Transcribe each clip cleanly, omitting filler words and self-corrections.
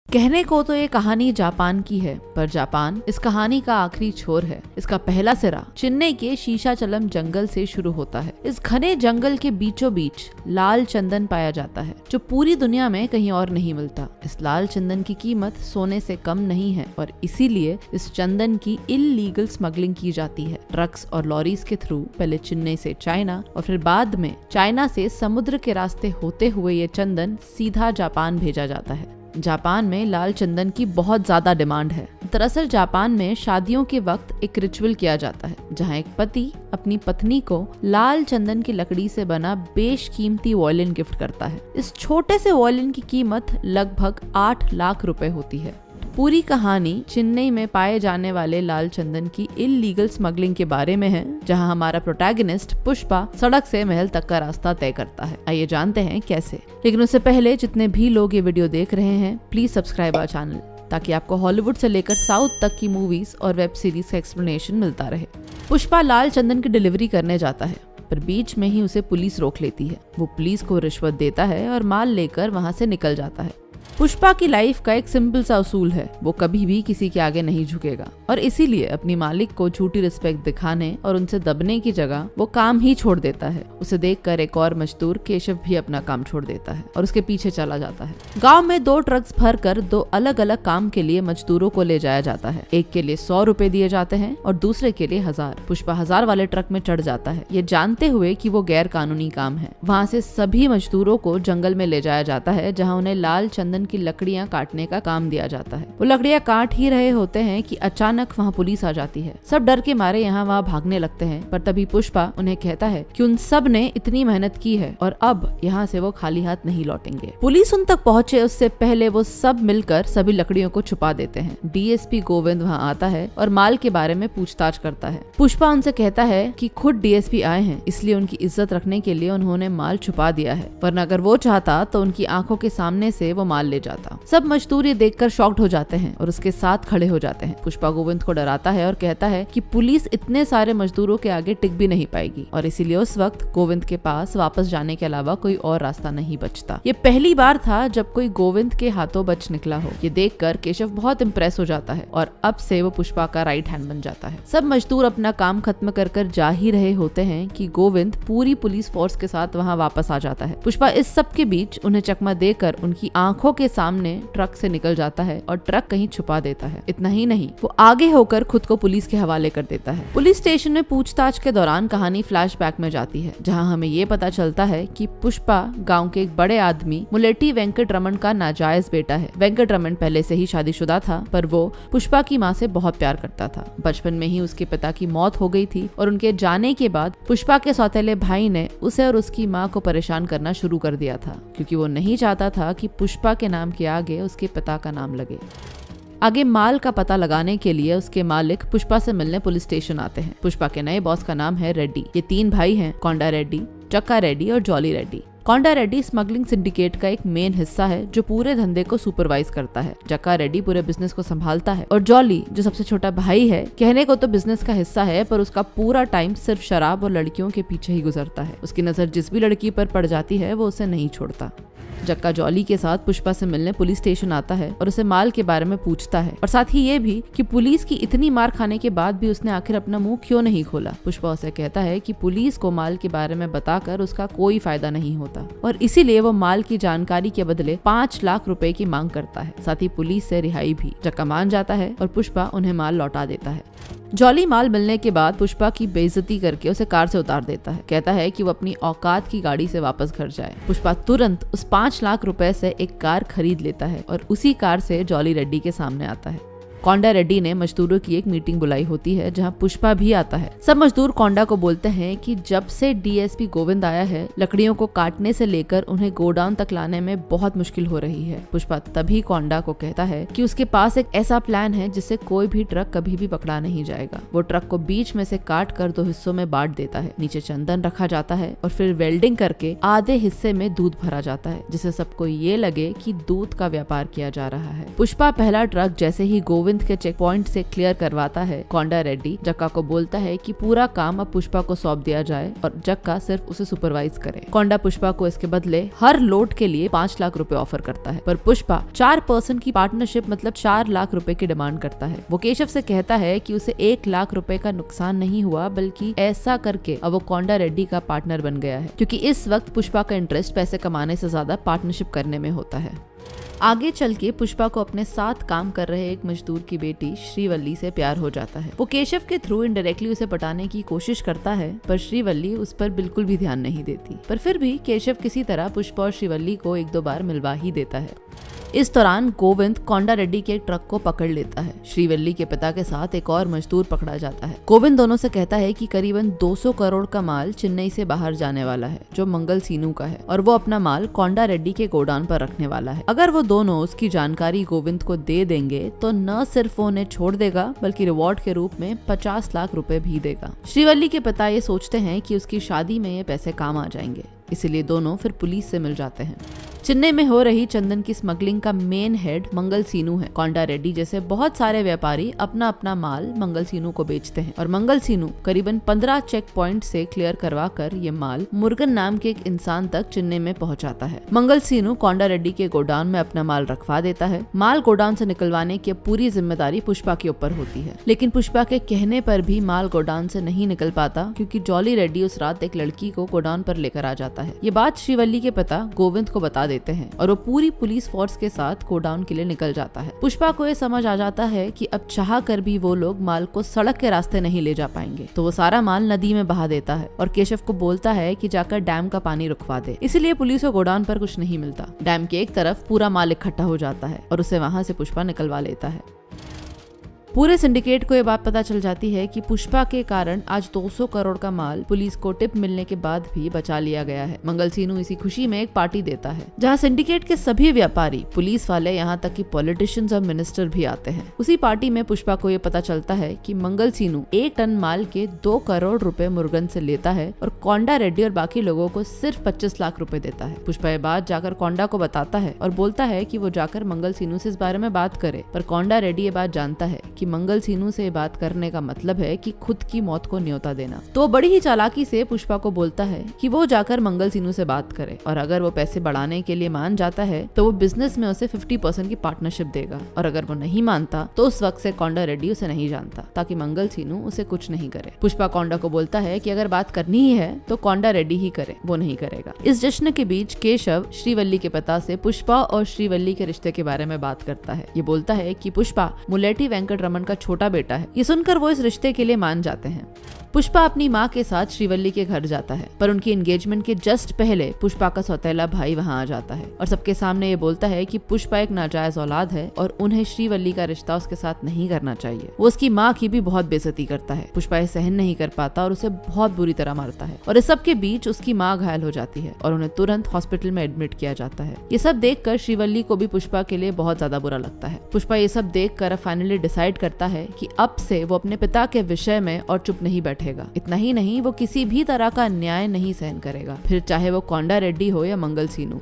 कहने को तो ये कहानी जापान की है, पर जापान इस कहानी का आखिरी छोर है। इसका पहला सिरा चेन्नई के शीशाचलम जंगल से शुरू होता है। इस घने जंगल के बीचों बीच लाल चंदन पाया जाता है, जो पूरी दुनिया में कहीं और नहीं मिलता। इस लाल चंदन की कीमत सोने से कम नहीं है और इसीलिए इस चंदन की इल्लीगल स्मगलिंग की जाती है। ट्रक्स और लॉरीज के थ्रू पहले चेन्नई से चाइना और फिर बाद में चाइना से समुद्र के रास्ते होते हुए ये चंदन सीधा जापान भेजा जाता है। जापान में लाल चंदन की बहुत ज्यादा डिमांड है। दरअसल जापान में शादियों के वक्त एक रिचुअल किया जाता है, जहां एक पति अपनी पत्नी को लाल चंदन की लकड़ी से बना बेशकीमती वॉयलिन गिफ्ट करता है। इस छोटे से वॉयलिन की कीमत लगभग 8 लाख रुपए होती है। पूरी कहानी चेन्नई में पाए जाने वाले लाल चंदन की इल्लीगल स्मगलिंग के बारे में है, जहां हमारा प्रोटैगनिस्ट पुष्पा सड़क से महल तक का रास्ता तय करता है। आइए जानते हैं कैसे। लेकिन उससे पहले जितने भी लोग ये वीडियो देख रहे हैं, प्लीज सब्सक्राइब आवर चैनल, ताकि आपको हॉलीवुड से लेकर साउथ तक की मूवीज और वेब सीरीज का एक्सप्लेनेशन मिलता रहे। पुष्पा लाल चंदन की डिलीवरी करने जाता है, पर बीच में ही उसे पुलिस रोक लेती है। वो पुलिस को रिश्वत देता है और माल लेकर वहाँ से निकल जाता है। पुष्पा की लाइफ का एक सिंपल सा उसूल है, वो कभी भी किसी के आगे नहीं झुकेगा और इसीलिए अपनी मालिक को झूठी रिस्पेक्ट दिखाने और उनसे दबने की जगह वो काम ही छोड़ देता है। उसे देखकर एक और मजदूर केशव भी अपना काम छोड़ देता है और उसके पीछे चला जाता है। गांव में 2 ट्रक्स भरकर 2 अलग अलग काम के लिए मजदूरों को ले जाया जाता है। एक के लिए 100 रुपए दिए जाते हैं और दूसरे के लिए 1000। पुष्पा 1000 वाले ट्रक में चढ़ जाता है, ये जानते हुए कि वो गैर कानूनी काम है। वहाँ से सभी मजदूरों को जंगल में ले जाया जाता है, जहाँ उन्हें लाल चंदन की लकड़ियां काटने का काम दिया जाता है। वो लकड़ियां काट ही रहे होते हैं कि अचानक वहाँ पुलिस आ जाती है। सब डर के मारे यहाँ वहाँ भागने लगते हैं, पर तभी पुष्पा उन्हें कहता है कि उन सब ने इतनी मेहनत की है और अब यहाँ से वो खाली हाथ नहीं लौटेंगे। पुलिस उन तक पहुँचे उससे पहले वो सब मिलकर सभी लकड़ियों को छुपा देते हैं। डीएसपी गोविंद वहाँ आता है और माल के बारे में पूछताछ करता है। पुष्पा उनसे कहता है कि खुद डीएसपी आए हैं, इसलिए उनकी इज्जत रखने के लिए उन्होंने माल छुपा दिया है, वरना अगर वो चाहता तो उनकी आंखों के सामने से वो माल ले जाता। सब मजदूर ये देखकर शॉक्ड हो जाते हैं और उसके साथ खड़े हो जाते हैं। पुष्पा गोविंद को डराता है और कहता है कि पुलिस इतने सारे मजदूरों के आगे टिक भी नहीं पाएगी और इसीलिए उस वक्त गोविंद के पास वापस जाने के अलावा कोई और रास्ता नहीं बचता। ये पहली बार था जब कोई गोविंद के हाथों बच निकला हो। ये देखकर केशव बहुत इम्प्रेस हो जाता है और अब से वो पुष्पा का राइट हैंड बन जाता है। सब मजदूर अपना काम खत्म कर जा ही रहे होते हैं कि गोविंद पूरी पुलिस फोर्स के साथ वहाँ वापस आ जाता है। पुष्पा इस सब के बीच उन्हें चकमा देकर उनकी आंखों के सामने ट्रक से निकल जाता है और ट्रक कहीं छुपा देता है। इतना ही नहीं, वो आगे होकर खुद को पुलिस के हवाले कर देता है। पुलिस स्टेशन में पूछताछ के दौरान कहानी फ्लैशबैक में जाती है, जहां हमें ये पता चलता है कि पुष्पा गांव के एक बड़े आदमी मुलेटी वेंकट रमन का नाजायज बेटा है। वेंकट रमन पहले से ही शादीशुदा था, पर वो पुष्पा की माँ से बहुत प्यार करता था। बचपन में ही उसके पिता की मौत हो गई थी और उनके जाने के बाद पुष्पा के सौतेले भाई ने उसे और उसकी माँ को परेशान करना शुरू कर दिया था, क्योंकि वो नहीं चाहता था कि पुष्पा के नाम के आगे उसके पिता का नाम लगे। आगे माल का पता लगाने के लिए उसके मालिक पुष्पा से मिलने पुलिस स्टेशन आते हैं। पुष्पा के नए बॉस का नाम है रेड्डी। ये 3 भाई हैं, कोंडा रेड्डी, चक्का रेड्डी और जॉली रेड्डी। कोंडा रेड्डी स्मगलिंग सिंडिकेट का एक मेन हिस्सा है, जो पूरे धंधे को सुपरवाइज करता है। चक्का रेड्डी पूरे बिजनेस को संभालता है और जॉली, जो सबसे छोटा भाई है, कहने को तो बिजनेस का हिस्सा है, पर उसका पूरा टाइम सिर्फ शराब और लड़कियों के पीछे ही गुजरता है। उसकी नजर जिस भी लड़की पर पड़ जाती है वो उसे नहीं छोड़ता। जक्का जॉली के साथ पुष्पा से मिलने पुलिस स्टेशन आता है और उसे माल के बारे में पूछता है और साथ ही ये भी कि पुलिस की इतनी मार खाने के बाद भी उसने आखिर अपना मुंह क्यों नहीं खोला। पुष्पा उसे कहता है कि पुलिस को माल के बारे में बताकर उसका कोई फायदा नहीं होता और इसीलिए वो माल की जानकारी के बदले 5 लाख रुपए की मांग करता है, साथ ही पुलिस से रिहाई भी। जक्का मान जाता है और पुष्पा उन्हें माल लौटा देता है। जॉली माल मिलने के बाद पुष्पा की बेइज्जती करके उसे कार से उतार देता है। कहता है कि वो अपनी औकात की गाड़ी से वापस घर जाए। पुष्पा तुरंत उस 5 लाख रुपए से एक कार खरीद लेता है और उसी कार से जॉली रेड्डी के सामने आता है। कोंडा रेड्डी ने मजदूरों की एक मीटिंग बुलाई होती है, जहां पुष्पा भी आता है। सब मजदूर कोंडा को बोलते हैं कि जब से डीएसपी गोविंद आया है, लकड़ियों को काटने से लेकर उन्हें गोडाउन तक लाने में बहुत मुश्किल हो रही है। पुष्पा तभी कोंडा को कहता है कि उसके पास एक ऐसा प्लान है जिससे कोई भी ट्रक कभी भी पकड़ा नहीं जाएगा। वो ट्रक को बीच में से काट कर 2 हिस्सों में बांट देता है। नीचे चंदन रखा जाता है और फिर वेल्डिंग करके आधे हिस्से में दूध भरा जाता है, जिससे सबको ये लगे कि दूध का व्यापार किया जा रहा है। पुष्पा पहला ट्रक जैसे ही गोविंद गोविंद के चेक पॉइंट से क्लियर करवाता है, कोंडा रेड्डी जक्का को बोलता है कि पूरा काम अब पुष्पा को सौंप दिया जाए और जक्का सिर्फ उसे सुपरवाइज करे। कोंडा पुष्पा को इसके बदले हर लोड के लिए 5 लाख रुपए ऑफर करता है, पर पुष्पा 4 पर्सन की पार्टनरशिप मतलब 4 लाख रुपए की डिमांड करता है। वो केशव से कहता है कि उसे 1 लाख रुपए का नुकसान नहीं हुआ, बल्कि ऐसा करके अब वो कोंडा रेड्डी का पार्टनर बन गया है, क्योंकि इस वक्त पुष्पा का इंटरेस्ट पैसे कमाने से ज्यादा पार्टनरशिप करने में होता है। आगे चल के पुष्पा को अपने साथ काम कर रहे एक मजदूर की बेटी श्रीवल्ली से प्यार हो जाता है। वो केशव के थ्रू इनडायरेक्टली उसे पटाने की कोशिश करता है, पर श्रीवल्ली उस पर बिल्कुल भी ध्यान नहीं देती। पर फिर भी केशव किसी तरह पुष्पा और श्रीवल्ली को 1-2 बार मिलवा ही देता है। इस दौरान गोविंद कोंडा रेड्डी के एक ट्रक को पकड़ लेता है। श्रीवल्ली के पिता के साथ एक और मजदूर पकड़ा जाता है। गोविंद दोनों से कहता है कि करीबन 200 करोड़ का माल चेन्नई से बाहर जाने वाला है, जो मंगल सीनू का है, और वो अपना माल कोंडा रेड्डी के गोडाउन पर रखने वाला है। अगर वो दोनों उसकी जानकारी गोविंद को दे देंगे तो न सिर्फ वो उन्हें छोड़ देगा, बल्कि रिवॉर्ड के रूप में 50 लाख रुपए भी देगा। श्रीवल्ली के पिता ये सोचते हैं कि उसकी शादी में ये पैसे काम आ जाएंगे, इसीलिए दोनों फिर पुलिस से मिल जाते हैं। चेन्नई में हो रही चंदन की स्मगलिंग का मेन हेड मंगल सीनू है। कोंडा रेड्डी जैसे बहुत सारे व्यापारी अपना अपना माल मंगल सीनू को बेचते हैं, और मंगल सीनू करीबन 15 चेक पॉइंट से क्लियर करवा कर ये माल मुर्गन नाम के एक इंसान तक चेन्नई में पहुंचाता है। मंगल सीनू कोंडा रेड्डी के गोडाउन में अपना माल रखवा देता है। माल गोडाउन से निकलवाने की पूरी जिम्मेदारी पुष्पा के ऊपर होती है, लेकिन पुष्पा के कहने पर भी माल गोडाउन से नहीं निकल पाता, क्योंकि जॉली रेड्डी उस रात एक लड़की को गोडाउन पर लेकर आ जाता है। ये बात श्रीवल्ली के पिता गोविंद को बता देते हैं, और वो पूरी पुलिस फोर्स के साथ गोडाउन के लिए निकल जाता है। पुष्पा को ये समझ आ जाता है कि अब चाह कर भी वो लोग माल को सड़क के रास्ते नहीं ले जा पाएंगे, तो वो सारा माल नदी में बहा देता है और केशव को बोलता है कि जाकर डैम का पानी रुकवा दे। इसलिए पुलिस को गोडाउन पर कुछ नहीं मिलता। डैम के एक तरफ पूरा माल इकट्ठा हो जाता है और उसे वहां से पुष्पा निकलवा लेता है। पूरे सिंडिकेट को ये बात पता चल जाती है कि पुष्पा के कारण आज 200 करोड़ का माल पुलिस को टिप मिलने के बाद भी बचा लिया गया है। मंगल सीनू इसी खुशी में एक पार्टी देता है, जहां सिंडिकेट के सभी व्यापारी, पुलिस वाले, यहाँ तक कि पॉलिटिशियंस और मिनिस्टर भी आते हैं। उसी पार्टी में पुष्पा को ये पता चलता है कि मंगल सीनू 1 टन माल के 2 करोड़ रुपए मुर्गन से लेता है और कोंडा रेड्डी और बाकी लोगों को सिर्फ 25 लाख रुपए देता है। पुष्पा ये बात जाकर कोंडा को बताता है और बोलता है कि वो जाकर मंगल सीनू से इस बारे में बात करे, पर कोंडा रेड्डी ये बात जानता है कि मंगल सीनू से बात करने का मतलब है कि खुद की मौत को न्योता देना। तो बड़ी ही चालाकी से पुष्पा को बोलता है कि वो जाकर मंगल सीनू से बात करे, और अगर वो पैसे बढ़ाने के लिए मान जाता है तो वो बिजनेस में उसे 50% की पार्टनरशिप देगा, और अगर वो नहीं मानता तो उस वक्त से कोंडा रेड्डी उसे नहीं जानता, ताकि मंगल सीनू उसे कुछ नहीं करे। पुष्पा कोंडा को बोलता है कि अगर बात करनी ही है तो कोंडा रेड्डी ही करे, वो नहीं करेगा। इस जश्न के बीच केशव श्रीवल्ली के पिता से पुष्पा और श्रीवल्ली के रिश्ते के बारे में बात करता है। ये बोलता है कि पुष्पा मुलेठी वेंकट रमन का छोटा बेटा है। ये सुनकर वो इस रिश्ते के लिए मान जाते हैं। पुष्पा अपनी माँ के साथ श्रीवल्ली के घर जाता है, पर उनकी एंगेजमेंट के जस्ट पहले पुष्पा का सौतेला भाई वहाँ आ जाता है और सबके सामने ये बोलता है कि पुष्पा एक नाजायज औलाद है और उन्हें श्रीवल्ली का रिश्ता उसके साथ नहीं करना चाहिए। वो उसकी माँ की भी बहुत बेइज्जती करता है। पुष्पा ये सहन नहीं कर पाता और उसे बहुत बुरी तरह मारता है, और इस सब के बीच उसकी माँ घायल हो जाती है और उन्हें तुरंत हॉस्पिटल में एडमिट किया जाता है। ये सब देखकर श्रीवल्ली को भी पुष्पा के लिए बहुत ज्यादा बुरा लगता है। पुष्पा ये सब देखकर फाइनली डिसाइड करता है कि अब से वो अपने पिता के विषय में और चुप नहीं बैठेगा। इतना ही नहीं, वो किसी भी तरह का अन्याय नहीं सहन करेगा, फिर चाहे वो कोंडा रेड्डी हो या मंगल सीनू।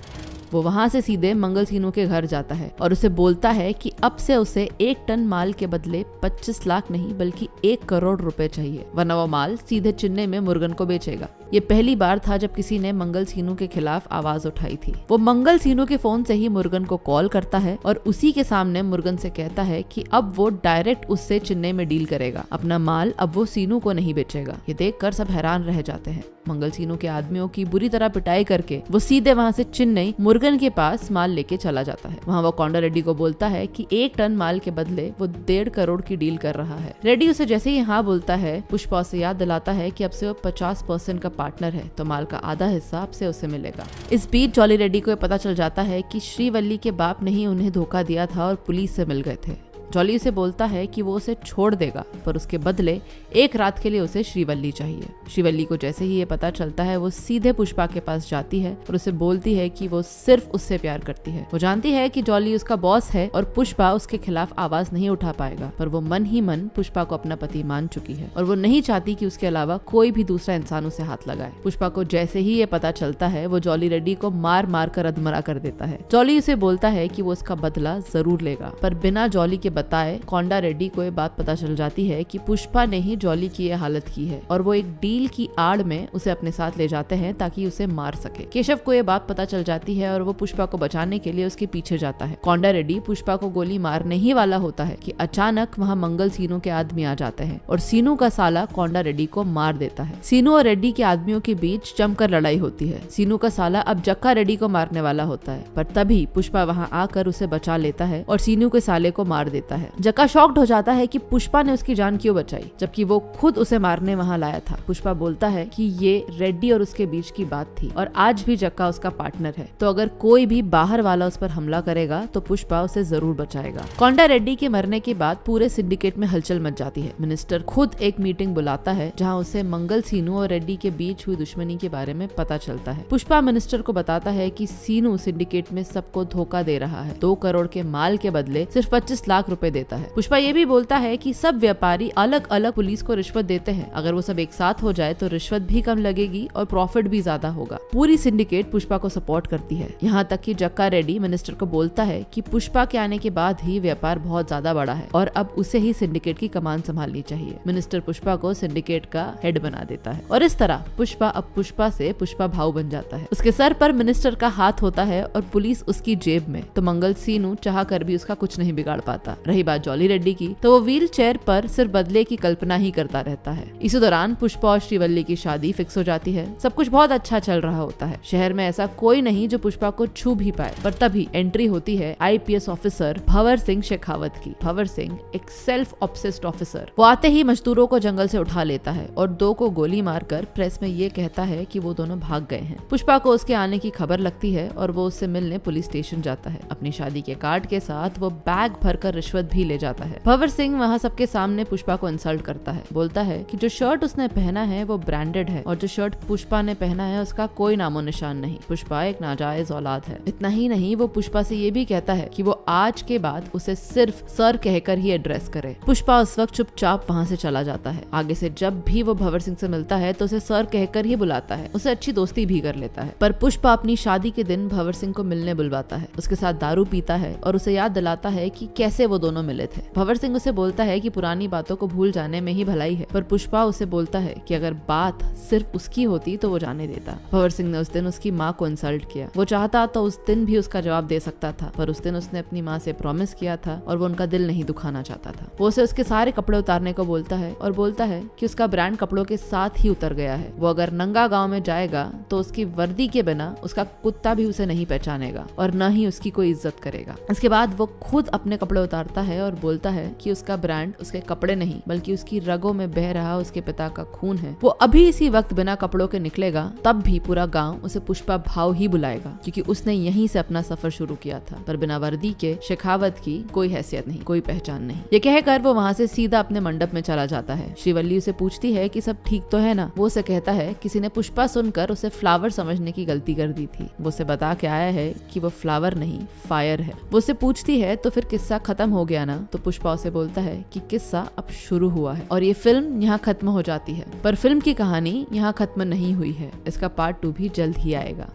वो वहाँ से सीधे मंगल सीनू के घर जाता है और उसे बोलता है कि अब से उसे 1 टन माल के बदले 25 लाख नहीं बल्कि 1 करोड़ रुपए चाहिए, वरना वो माल सीधे चेन्नई में मुर्गन को बेचेगा। ये पहली बार था जब किसी ने मंगल सीनू के खिलाफ आवाज उठाई थी। वो मंगल सीनू के फोन से ही मुर्गन को कॉल करता है और उसी के सामने मुर्गन से कहता है कि अब वो डायरेक्ट उससे चेन्नई में डील करेगा, अपना माल अब वो सीनू को नहीं बेचेगा। ये देखकर सब हैरान रह जाते हैं। मंगल सीनू के आदमियों की बुरी तरह पिटाई करके वो सीधे वहाँ से चेन्नई मुर्गन के पास माल लेके चला जाता है। वहाँ वो कोंडा रेड्डी को बोलता है कि 1 टन माल के बदले वो 1.5 करोड़ की डील कर रहा है। रेड्डी उसे जैसे ही हाँ बोलता है, पुष्पा उसे याद दिलाता है कि अब से वो 50% का पार्टनर है, तो माल का आधा हिस्सा अब से उसे मिलेगा। इस बीच जॉली रेड्डी को पता चल जाता है कि श्रीवल्ली के बाप ने ही उन्हें धोखा दिया था और पुलिस से मिल गए थे। जॉली उसे बोलता है कि वो उसे छोड़ देगा, पर उसके बदले 1 रात के लिए उसे श्रीवल्ली चाहिए। श्रीवल्ली को जैसे ही ये पता चलता है, वो सीधे पुष्पा के पास जाती है और उसे बोलती है कि वो सिर्फ उससे प्यार करती है। वो जानती है कि जॉली उसका बॉस है और पुष्पा उसके खिलाफ आवाज नहीं उठा पाएगा, पर वो मन ही मन पुष्पा को अपना पति मान चुकी है और वो नहीं चाहती कि उसके अलावा कोई भी दूसरा इंसान उसे हाथ लगाए। पुष्पा को जैसे ही ये पता चलता है, वो जॉली रेड्डी को मार मार कर अधमरा कर देता है। जॉली उसे बोलता है कि वो उसका बदला जरूर लेगा, पर बिना जॉली के बताए कोंडा रेड्डी को ये बात पता चल जाती है कि पुष्पा ने ही जॉली की ये हालत की है और वो एक डील की आड़ में उसे अपने साथ ले जाते हैं ताकि उसे मार सके। केशव को ये बात पता चल जाती है और वो पुष्पा को बचाने के लिए उसके पीछे जाता है। कोंडा रेड्डी पुष्पा को गोली मारने ही वाला होता है कि अचानक वहाँ मंगल सीनू के आदमी आ जाते हैं और सीनू का साला कोंडा रेड्डी को मार देता है। सीनू और रेड्डी के आदमियों के बीच जमकर लड़ाई होती है। सीनू का साला अब जक्का रेड्डी को मारने वाला होता है, पर तभी पुष्पा वहाँ आकर उसे बचा लेता है और सीनू के साले को मार देता है। जक्का शॉक्ड हो जाता है कि पुष्पा ने उसकी जान क्यों बचाई, जबकि वो खुद उसे मारने वहाँ लाया था। पुष्पा बोलता है कि ये रेड्डी और उसके बीच की बात थी और आज भी जक्का उसका पार्टनर है, तो अगर कोई भी बाहर वाला उस पर हमला करेगा तो पुष्पा उसे जरूर बचाएगा। कोंडा रेड्डी के मरने के बाद पूरे सिंडिकेट में हलचल मच जाती है। मिनिस्टर खुद एक मीटिंग बुलाता है जहाँ उसे मंगल सीनू और रेड्डी के बीच हुई दुश्मनी के बारे में पता चलता है। पुष्पा मिनिस्टर को बताता है कि सीनू सिंडिकेट में सबको धोखा दे रहा है, 2 करोड़ के माल के बदले सिर्फ 25 लाख रुपए देता है। पुष्पा ये भी बोलता है कि सब व्यापारी अलग अलग पुलिस को रिश्वत देते हैं, अगर वो सब एक साथ हो जाए तो रिश्वत भी कम लगेगी और प्रॉफिट भी ज्यादा होगा। पूरी सिंडिकेट पुष्पा को सपोर्ट करती है, यहाँ तक कि जक्का रेड्डी मिनिस्टर को बोलता है कि पुष्पा के आने के बाद ही व्यापार बहुत ज्यादा बढ़ा है और अब उसे ही सिंडिकेट की कमान संभालनी चाहिए। मिनिस्टर पुष्पा को सिंडिकेट का हेड बना देता है और इस तरह पुष्पा अब पुष्पा से पुष्पा भाऊ बन जाता है। उसके सर पर मिनिस्टर का हाथ होता है और पुलिस उसकी जेब में, तो मंगल सीनू चाह कर भी उसका कुछ नहीं बिगाड़ पाता। रही बात जॉली रेड्डी की, तो वो व्हील चेयर पर सिर्फ बदले की कल्पना ही करता रहता है। इसी दौरान पुष्पा और श्रीवल्ली की शादी फिक्स हो जाती है। सब कुछ बहुत अच्छा चल रहा होता है। शहर में ऐसा कोई नहीं जो पुष्पा को छू भी पाए, पर तभी एंट्री होती है IPS ऑफिसर भंवर सिंह शेखावत की। भंवर सिंह एक सेल्फ ऑब्सेस्ड ऑफिसर। वो आते ही मजदूरों को जंगल से उठा लेता है और 2 को गोली मारकर प्रेस में ये कहता है कि वो दोनों भाग गए हैं। पुष्पा को उसके आने की खबर लगती है और वो उससे मिलने पुलिस स्टेशन जाता है। अपनी शादी के कार्ड के साथ वो बैग भरकर रिश्वत भी ले जाता है। भंवर सिंह वहाँ सबके सामने पुष्पा को इंसल्ट करता है, बोलता है कि जो शर्ट उसने पहना है वो ब्रांडेड है और जो शर्ट पुष्पा ने पहना है उसका कोई नामो निशान नहीं। पुष्पा एक नाजायज औलाद है। इतना ही नहीं, वो पुष्पा से ये भी कहता है कि वो आज के बाद उसे सिर्फ सर कहकर ही एड्रेस करे। पुष्पा उस वक्त चुपचाप वहाँ से चला जाता है। आगे से जब भी वो भंवर सिंह से मिलता है तो उसे सर कहकर ही बुलाता है, उसे अच्छी दोस्ती भी कर लेता है। पर पुष्पा अपनी शादी के दिन भंवर सिंह को मिलने बुलवाता है, उसके साथ दारू पीता है और उसे याद दिलाता है कि कैसे वो दोनों मिले थे। भंवर सिंह उसे बोलता है कि पुरानी बातों को भूल जाने में ही भलाई है, पर पुष्पा उसे बोलता है कि अगर बात सिर्फ उसकी होती तो वो जाने देता। भंवर सिंह ने उस दिन उसकी माँ को इंसल्ट किया। वो चाहता तो उस दिन भी उसका जवाब दे सकता था, पर उस दिन उसने अपनी माँ से प्रॉमिस किया था और वो उनका दिल नहीं दुखाना चाहता था। वो उसे उसके सारे कपड़े उतारने को बोलता है और बोलता है कि उसका ब्रांड कपड़ों के साथ ही उतर गया है। वो अगर नंगा गांव में जाएगा तो उसकी वर्दी के बिना उसका कुत्ता भी उसे नहीं पहचानेगा और न ही उसकी कोई इज्जत करेगा। इसके बाद वो खुद अपने कपड़े उतारता है और बोलता है कि उसका ब्रांड उसके कपड़े नहीं बल्कि उसकी रगों में बह रहा उसके पिता का खून है। वो अभी इसी वक्त बिना कपड़ों के निकलेगा तब भी पूरा गाँव उसे पुष्पा भाव ही बुलाएगा, क्योंकि उसने यहीं से अपना सफर शुरू किया था। पर बिना वर्दी के शेखावत की कोई हैसियत नहीं, कोई पहचान नहीं। ये कहकर वो वहाँ से सीधा अपने मंडप में चला जाता है। श्रीवल्ली उसे पूछती है कि सब ठीक तो है ना। वो उसे कहता है किसी ने पुष्पा सुनकर उसे फ्लावर समझने की गलती कर दी थी। वो उसे बता के आया है कि वो फ्लावर नहीं फायर है। वो उसे पूछती है तो फिर किस्सा खत्म हो गया ना, तो पुष्पा उसे बोलता है कि किस्सा अब शुरू हुआ है और ये फिल्म यहाँ खत्म हो जाती है। पर फिल्म की कहानी यहाँ खत्म नहीं हुई है, इसका पार्ट 2 भी जल्द ही आएगा।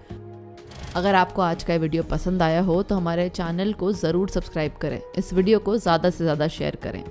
अगर आपको आज का वीडियो पसंद आया हो तो हमारे चैनल को जरूर सब्सक्राइब करें, इस वीडियो को ज्यादा से ज्यादा शेयर करें।